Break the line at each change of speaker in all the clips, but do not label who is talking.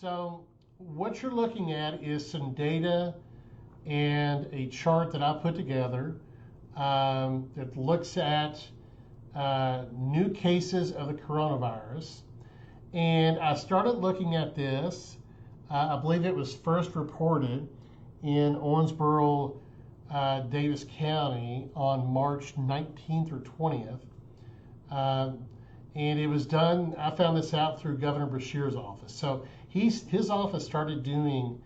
So what you're looking at is some data and a chart that I put together that looks at new cases of the coronavirus. And I started looking at this. I believe it was first reported in Owensboro-Daviess County on March 19th or 20th. And it was done, I found this out through Governor Beshear's office. So his office started doing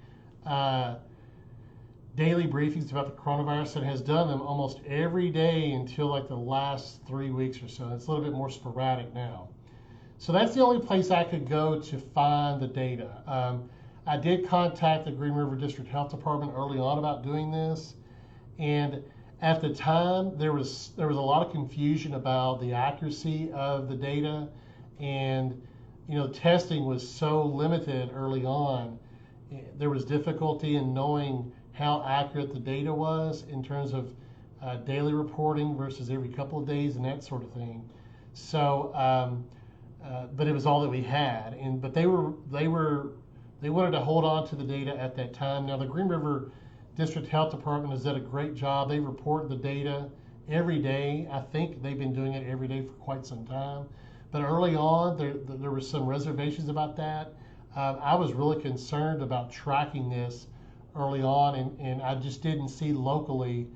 daily briefings about the coronavirus and has done them almost every day until like the last 3 weeks or so. It's a little bit more sporadic now. So that's the only place I could go to find the data. I did contact the Green River District Health Department early on about doing this, and at the time there was a lot of confusion about the accuracy of the data, and testing was so limited early on. There was difficulty in knowing how accurate the data was in terms of daily reporting versus every couple of days and that sort of thing. So, but it was all that we had, but they wanted to hold on to the data at that time. Now the Green River District Health Department has done a great job. They report the data every day. I think they've been doing it every day for quite some time. But early on, there were some reservations about that. I was really concerned about tracking this early on, and I just didn't see locally.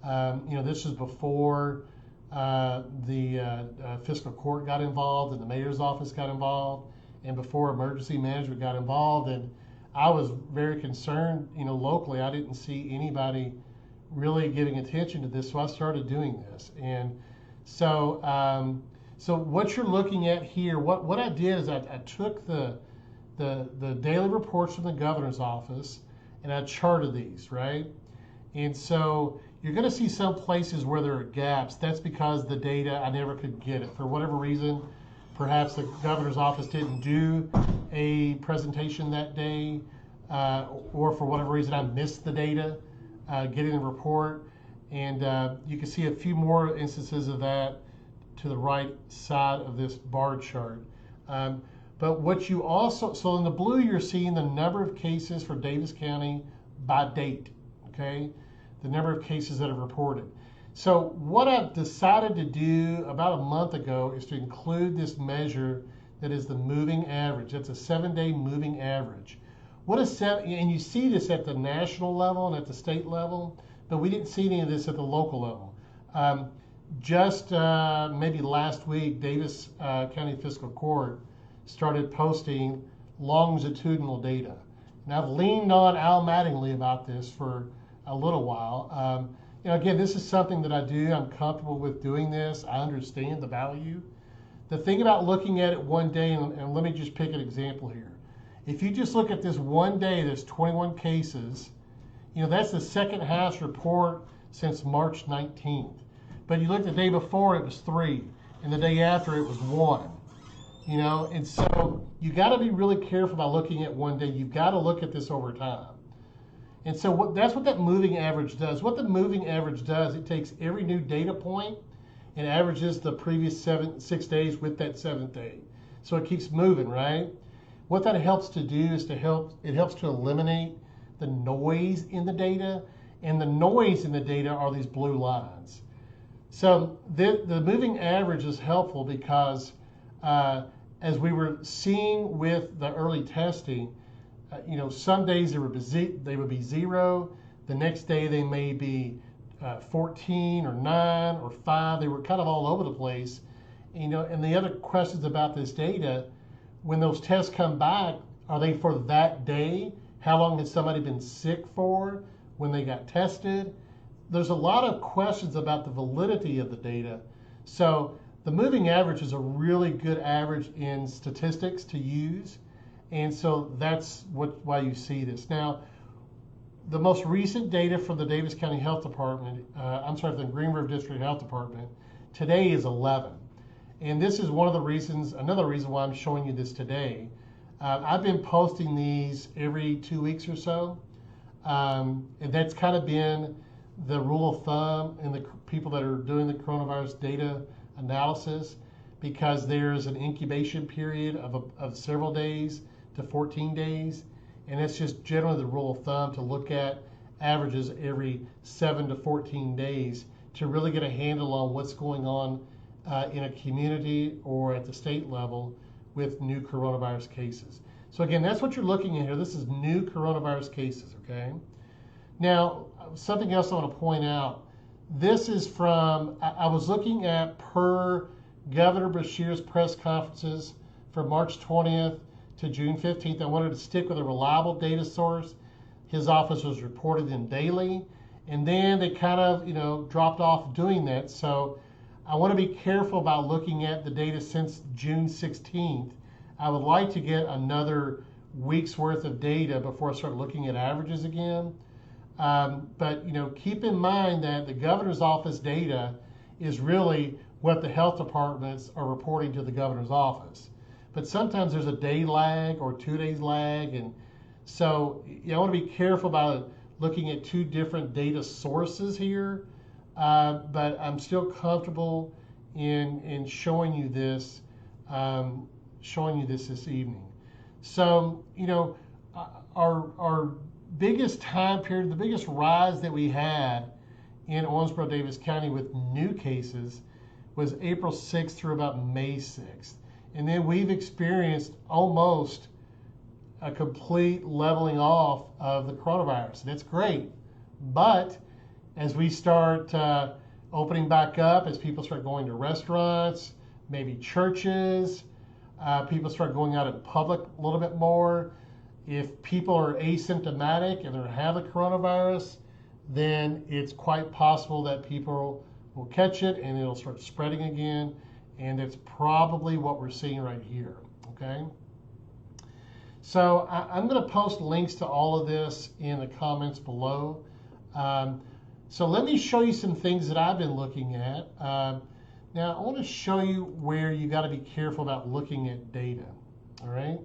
This was before the fiscal court got involved and the mayor's office got involved, and before emergency management got involved. And I was very concerned, locally. I didn't see anybody really giving attention to this, so I started doing this. And so what you're looking at here, what I did is I took the daily reports from the governor's office and I charted these, right? And so you're going to see some places where there are gaps. That's because the data, I never could get it for whatever reason. Perhaps the governor's office didn't do a presentation that day, or for whatever reason I missed the data, getting the report. And you can see a few more instances of that to the right side of this bar chart. But what you also, so in the blue you're seeing the number of cases for Daviess County by date, okay? The number of cases that are reported. So what I've decided to do about a month ago is to include this measure that is the moving average. That's a 7-day moving average. And you see this at the national level and at the state level, but we didn't see any of this at the local level. Just maybe last week, Daviess County Fiscal Court started posting longitudinal data. And I've leaned on Al Mattingly about this for a little while. Again, this is something that I do. I'm comfortable with doing this. I understand the value. The thing about looking at it one day, and let me just pick an example here. If you just look at this one day, there's 21 cases. That's the second highest report since March 19th. But you look the day before, it was 3, and the day after, it was 1. And so you got to be really careful about looking at one day. You've got to look at this over time. And so that's what that moving average does. What the moving average does, it takes every new data point and averages the previous 6 days with that 7th day. So it keeps moving, right? What that helps to do is it helps to eliminate the noise in the data, and the noise in the data are these blue lines. So the moving average is helpful because as we were seeing with the early testing, some days they would be 0. The next day they may be 14 or 9 or 5. They were kind of all over the place. And the other questions about this data, when those tests come back, are they for that day? How long had somebody been sick for when they got tested? There's a lot of questions about the validity of the data. So the moving average is a really good average in statistics to use. And so that's why you see this. Now, the most recent data from the Daviess County Health Department, the Green River District Health Department, today is 11. And this is another reason why I'm showing you this today. I've been posting these every 2 weeks or so. And that's kind of been the rule of thumb in the people that are doing the coronavirus data analysis, because there's an incubation period of several days to 14 days. And it's just generally the rule of thumb to look at averages every 7 to 14 days to really get a handle on what's going on in a community or at the state level with new coronavirus cases. So again, that's what you're looking at here. This is new coronavirus cases, okay? Now, something else I want to point out. This is from, I was looking at per Governor Beshear's press conferences from March 20th to June 15th. I wanted to stick with a reliable data source. His office was reported in daily, and then they kind of, dropped off doing that. So I want to be careful about looking at the data since June 16th. I would like to get another week's worth of data before I start looking at averages again. But keep in mind that the governor's office data is really what the health departments are reporting to the governor's office. But sometimes there's a day lag or 2 days lag, and so I want to be careful about looking at two different data sources here. But I'm still comfortable in showing you this, this evening. So our biggest time period, the biggest rise that we had in Owensboro-Daviess County with new cases was April 6th through about May 6th. And then we've experienced almost a complete leveling off of the coronavirus. And it's great. But as we start opening back up, as people start going to restaurants, maybe churches, people start going out in public a little bit more, if people are asymptomatic and they have the coronavirus, then it's quite possible that people will catch it and it'll start spreading again. And it's probably what we're seeing right here, okay? So I'm going to post links to all of this in the comments below. So let me show you some things that I've been looking at. Now, I want to show you where you got to be careful about looking at data, all right?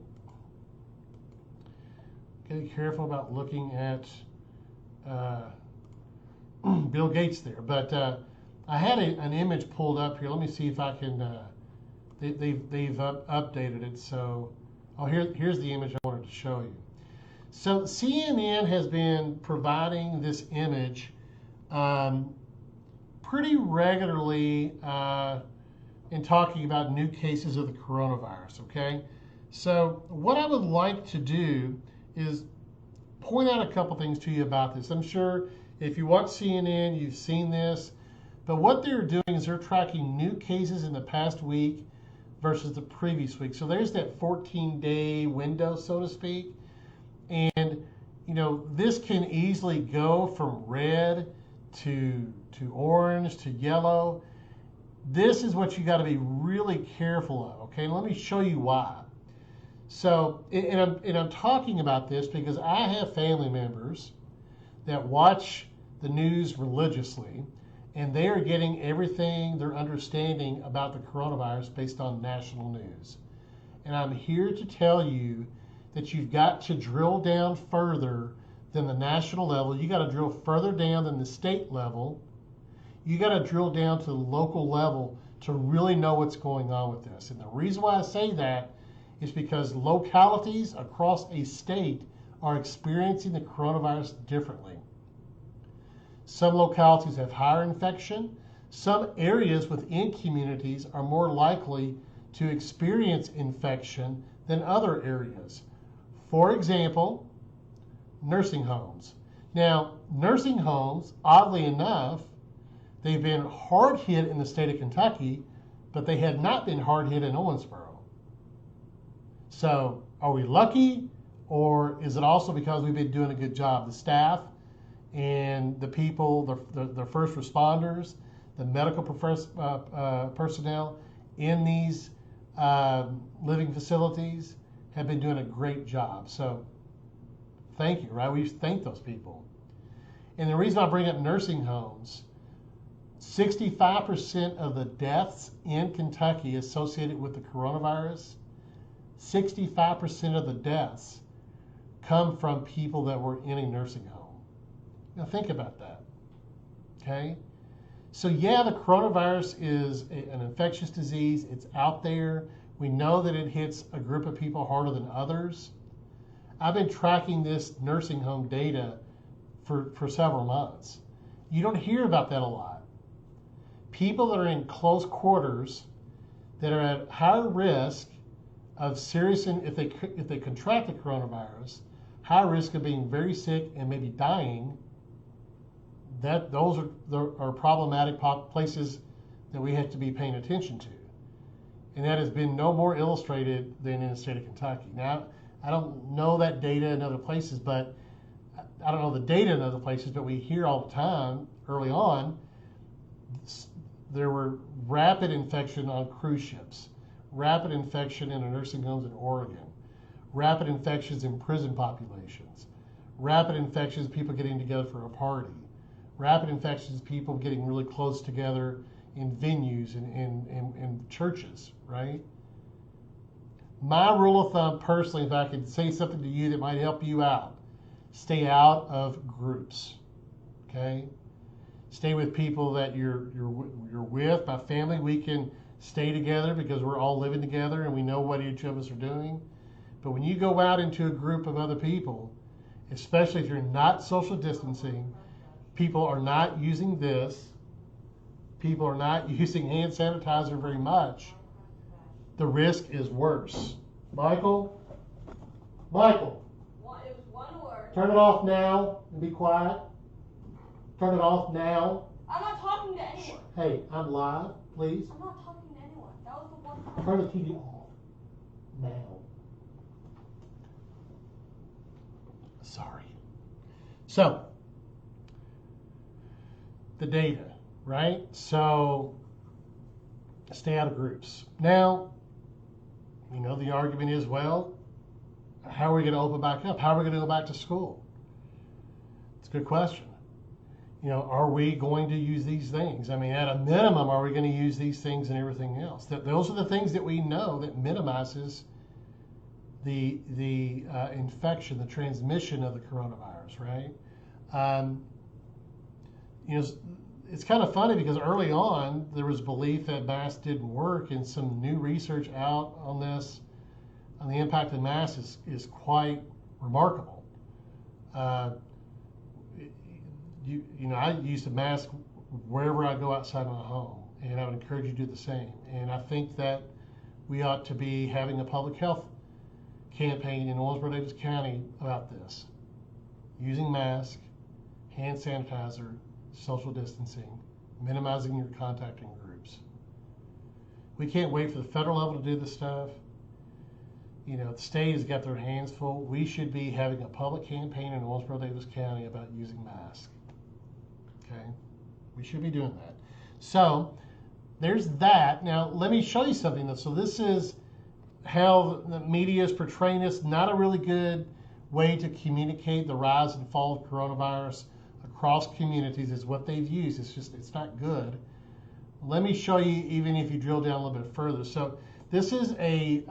Be careful about looking at Bill Gates there. But I had an image pulled up here. Let me see if I can, they've updated it. So, here's the image I wanted to show you. So CNN has been providing this image pretty regularly in talking about new cases of the coronavirus, okay? So what I would like to do is point out a couple things to you about this. I'm sure if you watch CNN, you've seen this, but what they're doing is they're tracking new cases in the past week versus the previous week. So there's that 14-day window, so to speak. And, this can easily go from red to orange to yellow. This is what you got to be really careful of, okay? Let me show you why. So, and I'm talking about this because I have family members that watch the news religiously, and they are getting everything they're understanding about the coronavirus based on national news. And I'm here to tell you that you've got to drill down further than the national level. You got to drill further down than the state level. You got to drill down to the local level to really know what's going on with this. And the reason why I say that is because localities across a state are experiencing the coronavirus differently. Some localities have higher infection. Some areas within communities are more likely to experience infection than other areas. For example, nursing homes. Now, nursing homes, oddly enough, they've been hard hit in the state of Kentucky, but they had not been hard hit in Owensboro. So are we lucky, or is it also because we've been doing a good job? The staff and the people, the first responders, the medical personnel in these living facilities have been doing a great job. So thank you, right? We thank those people. And the reason I bring up nursing homes, 65% of the deaths in Kentucky associated with the coronavirus, 65% of the deaths come from people that were in a nursing home. Now think about that, okay? So yeah, the coronavirus is an infectious disease. It's out there. We know that it hits a group of people harder than others. I've been tracking this nursing home data for several months. You don't hear about that a lot. People that are in close quarters that are at higher risk of serious, if they contract the coronavirus, high risk of being very sick and maybe dying, those are problematic places that we have to be paying attention to. And that has been no more illustrated than in the state of Kentucky. Now, I don't know that data in other places, but I don't know the data in other places, but we hear all the time early on, there were rapid infection on cruise ships, rapid infection in nursing homes in Oregon, rapid infections in prison populations, rapid infections, people getting together for a party, rapid infections, people getting really close together in venues and churches, right? My rule of thumb, personally, if I could say something to you that might help you out, stay out of groups, okay? Stay with people that you're with. My family, we can stay together because we're all living together and we know what each of us are doing. But when you go out into a group of other people, especially if you're not social distancing, people are not using this, people are not using hand sanitizer very much, the risk is worse. Michael? Michael?
It was one word.
Turn it off now and be quiet. Turn it off now.
I'm not talking to anyone.
Hey, I'm live, please.
I'm not talking to anyone. That was the one time.
Turn the TV off now. Sorry. So, the data, right? So, stay out of groups. Now, you know, the argument is, well, how are we going to open back up? How are we going to go back to school? It's a good question. You know, are we going to use these things? I mean, at a minimum, are we going to use these things and everything else? Those are the things that we know that minimizes the infection, the transmission of the coronavirus, right? You know, it's kind of funny because early on there was belief that masks didn't work, and some new research out on this, on the impact of masks, is quite remarkable. You know, I use a mask wherever I go outside my home, and I would encourage you to do the same. And I think that we ought to be having a public health campaign in Owensboro-Daviess County about this. Using masks, hand sanitizer, social distancing, minimizing your contact in groups. We can't wait for the federal level to do this stuff. You know, the state has got their hands full. We should be having a public campaign in Owensboro-Daviess County about using masks. Okay, we should be doing that. So there's that. Now let me show you something though. So this is how the media is portraying this. Not a really good way to communicate the rise and fall of coronavirus across communities is what they've used. It's not good. Let me show you, even if you drill down a little bit further. So this is a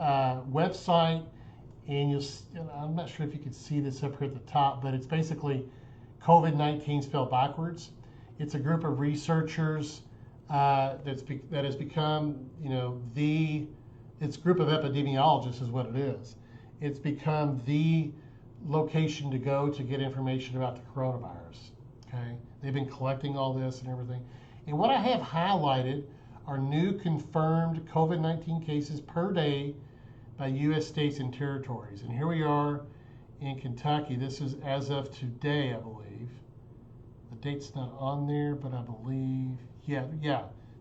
website, and I'm not sure if you can see this up here at the top, but it's basically COVID-19 spelled backwards. It's a group of researchers that has become, you know, it's a group of epidemiologists is what it is. It's become the location to go to get information about the coronavirus. Okay, they've been collecting all this and everything. And what I have highlighted are new confirmed COVID-19 cases per day by U.S. states and territories. And here we are in Kentucky. This is as of today, I believe. The date's not on there, but I believe, yeah,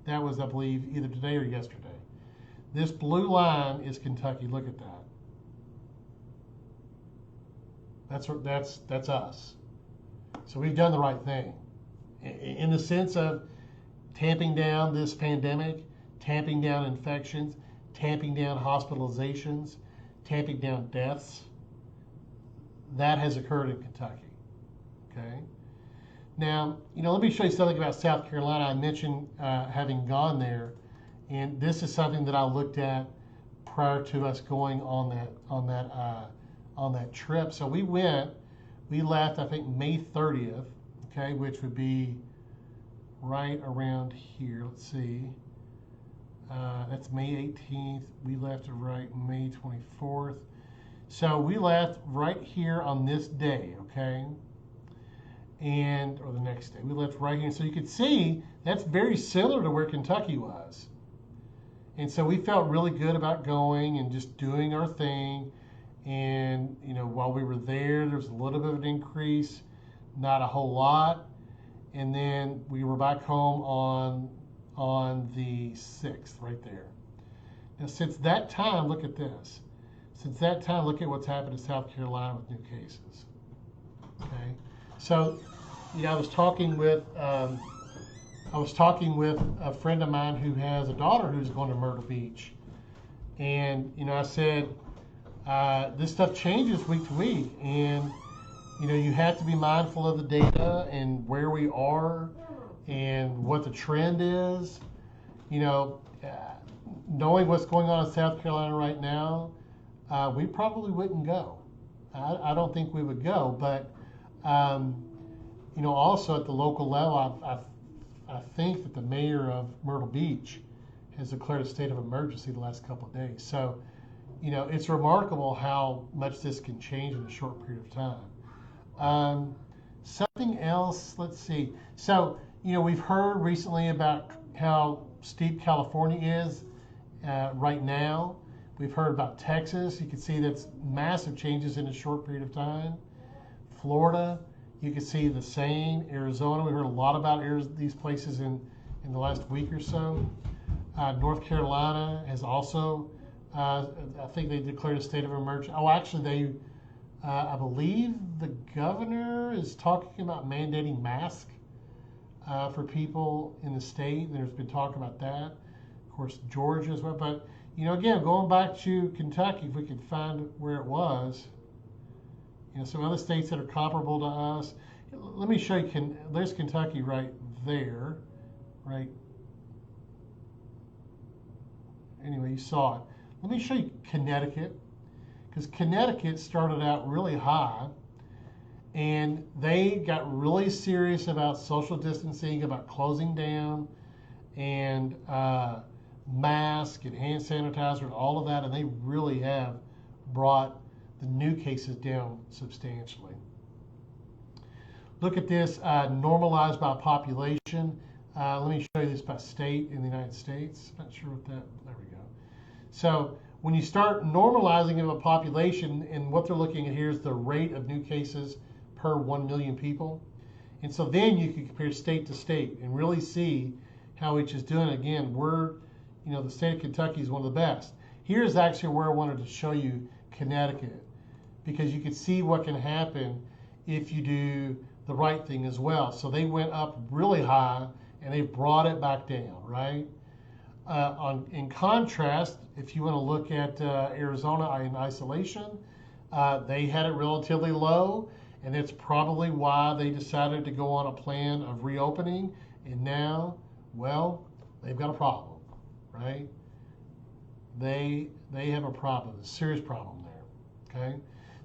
that was, I believe, either today or yesterday. This blue line is Kentucky. Look at that. That's us. So we've done the right thing in the sense of tamping down this pandemic, tamping down infections, tamping down hospitalizations, tamping down deaths. That has occurred in Kentucky. Okay. Now, you know, let me show you something about South Carolina. I mentioned having gone there, and this is something that I looked at prior to us going on that trip. So we left, I think, May 30th, okay, which would be right around here. Let's see. That's May 18th. We left right May 24th. So we left right here on this day, okay? Or the next day. We left right here. So you could see that's very similar to where Kentucky was. And so we felt really good about going and just doing our thing. And, while we were there was a little bit of an increase, not a whole lot. And then we were back home on the 6th, right there. Now, since that time, look at this. Since that time, look at what's happened in South Carolina with new cases. Okay, so I was talking with a friend of mine who has a daughter who's going to Myrtle Beach, and I said this stuff changes week to week, and you have to be mindful of the data and where we are and what the trend is. Knowing what's going on in South Carolina right now, we probably wouldn't go. I don't think we would go, but also at the local level, I think that the mayor of Myrtle Beach has declared a state of emergency the last couple of days. So, it's remarkable how much this can change in a short period of time. Something else, let's see. So, we've heard recently about how steep California is right now. We've heard about Texas. You can see that's massive changes in a short period of time. Florida, you can see the same. Arizona, we heard a lot about these places in the last week or so. North Carolina has also, I think they declared a state of emergency. Oh, actually, I believe the governor is talking about mandating masks for people in the state. There's been talk about that. Of course, Georgia as well. But, again, going back to Kentucky, if we could find where it was, some other states that are comparable to us. Let me show you. There's Kentucky right there, right? Anyway, you saw it. Let me show you Connecticut, because Connecticut started out really high, and they got really serious about social distancing, about closing down, and mask and hand sanitizer and all of that, and they really have brought the new cases down substantially. Look at this, normalized by population. Let me show you this by state in the United States. Not sure what that, there we go. So when you start normalizing of a population, and what they're looking at here is the rate of new cases per 1 million people. And so then you can compare state to state and really see how each is doing. Again, the state of Kentucky is one of the best. Here's actually where I wanted to show you Connecticut, because you can see what can happen if you do the right thing as well. So they went up really high and they brought it back down, right? In contrast, if you want to look at Arizona in isolation, they had it relatively low, and that's probably why they decided to go on a plan of reopening. And now, well, they've got a problem, right? They have a problem, a serious problem there, okay?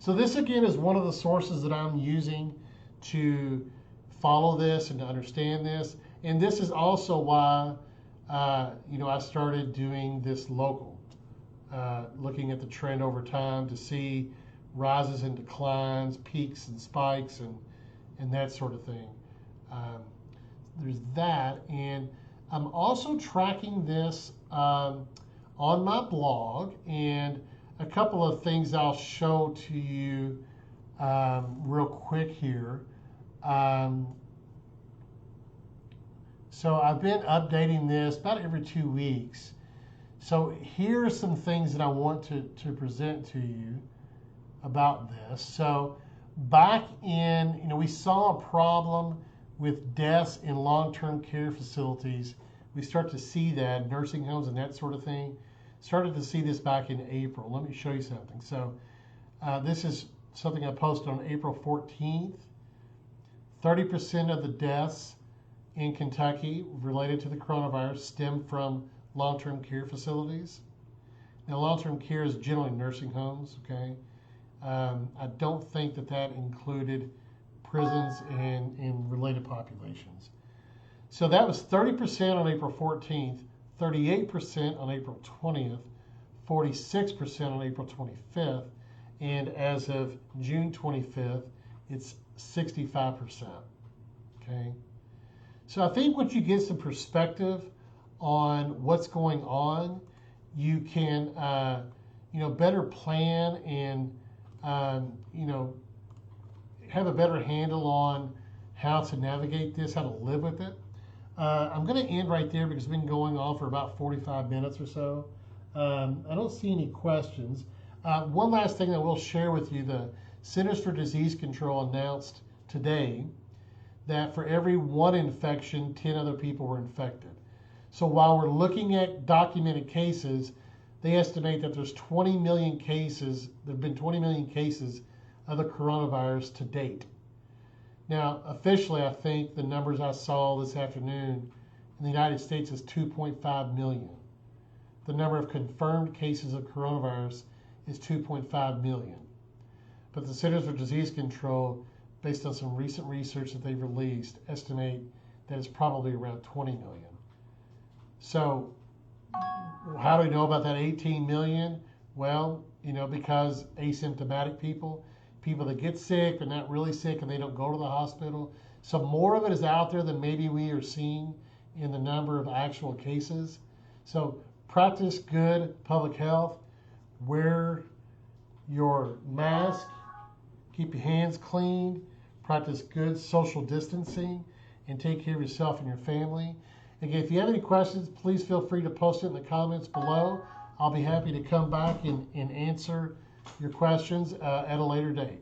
So this, again, is one of the sources that I'm using to follow this and to understand this. And this is also why, I started doing this local, looking at the trend over time to see rises and declines, peaks and spikes, and that sort of thing. There's that. And I'm also tracking this on my blog, and a couple of things I'll show to you real quick here. So I've been updating this about every 2 weeks. So here are some things that I want to present to you about this. So back in, we saw a problem with deaths in long-term care facilities. We start to see that, nursing homes and that sort of thing. Started to see this back in April. Let me show you something. So this is something I posted on April 14th. 30% of the deaths in Kentucky related to the coronavirus stem from long-term care facilities. Now, long-term care is generally nursing homes, okay? I don't think that included prisons and related populations. So that was 30% on April 14th, 38% on April 20th, 46% on April 25th, and as of June 25th, it's 65%. Okay, so I think once you get some perspective on what's going on, you can better plan and have a better handle on how to navigate this, how to live with it. I'm going to end right there because it's been going on for about 45 minutes or so. I don't see any questions. One last thing I will share with you, the Centers for Disease Control announced today that for every one infection, 10 other people were infected. So while we're looking at documented cases, they estimate that there's 20 million cases, there have been 20 million cases of the coronavirus to date. Now, officially, I think the numbers I saw this afternoon in the United States is 2.5 million. The number of confirmed cases of coronavirus is 2.5 million. But the Centers for Disease Control, based on some recent research that they've released, estimate that it's probably around 20 million. So how do we know about that 18 million? Well, because asymptomatic people that get sick, they're not really sick, and they don't go to the hospital. So more of it is out there than maybe we are seeing in the number of actual cases. So practice good public health. Wear your mask. Keep your hands clean. Practice good social distancing, and take care of yourself and your family. Again, if you have any questions, please feel free to post it in the comments below. I'll be happy to come back and answer your questions at a later date.